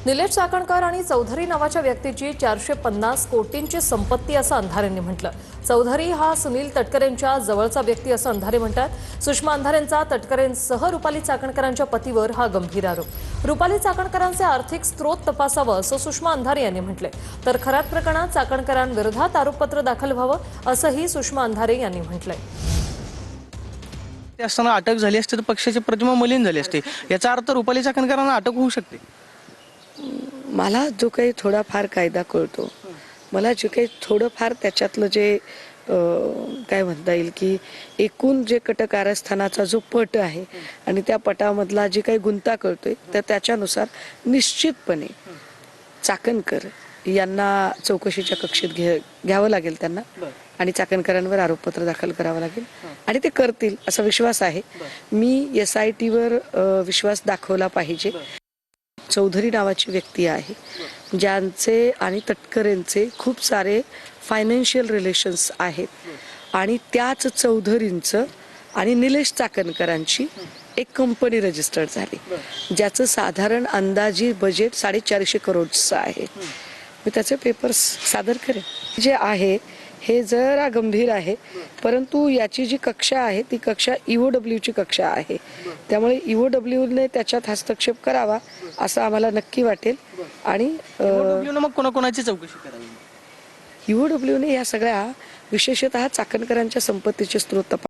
निलेश चाकणकर आणि चौधरी नावाच्या व्यक्तीची 450 कोटींची संपत्ती असं अंधारेंनी म्हटलं। चौधरी हा सुनील तटकरेंच्या जवळचा व्यक्ती असं अंधारे म्हणतात। सुषमा अंधारेंचा तटकरेंसह रुपाली चाकणकरांच्या पतीवर हा गंभीर आरोप। रुपाली चाकणकरांचे आर्थिक स्रोत तपासावं असं सुषमा अंधारे यांनी म्हटले। तर खरात प्रकरणात चाकणकरांविरोधात आरोपपत्र दाखल व्हावं असंही सुषमा अंधारे यांनी म्हटलंय। ते असताना अटक झाली असते तर पक्षाची प्रतिमा मलिन झाली असते, याचा अर्थ रुपाली चाकणकरांना अटक होऊ शकते। मला जो काही थोडाफार कायदा कळतो, मला जे काही थोडंफार त्याच्यातलं जे काय म्हणता येईल की एकूण जे कटकारस्थानाचा जो पट आहे आणि त्या पटामधला जे काही गुंता कळतोय तर त्याच्यानुसार निश्चितपणे चाकणकर यांना चौकशीच्या कक्षेत घ्यावं लागेल त्यांना आणि चाकणकरांवर आरोपपत्र दाखल करावं लागेल आणि ते करतील असा विश्वास आहे। मी SIT वर विश्वास दाखवला पाहिजे। चौधरी नावाची व्यक्ती आहे ज्यांचे आणि तटकरेंचे खूप सारे फायनान्शियल रिलेशन्स आहेत आणि त्याच चौधरींचं आणि निलेश चाकणकरांची एक कंपनी रजिस्टर्ड झाली ज्याचं साधारण अंदाजी बजेट 450 करोडचं आहे। मी त्याचे पेपर्स सादर करेन। जे आहे हे जरा गंभीर आहे, परंतु याची जी कक्षा आहे ती कक्षा EOW ची कक्षा आहे, त्यामुळे EOW ने त्याच्यात हस्तक्षेप करावा असं आम्हाला नक्की वाटेल आणि मग कोणाकोणाची चौकशी करावी? EOW ने या सगळ्या विशेषतः चाकणकरांच्या संपत्तीचे स्रोत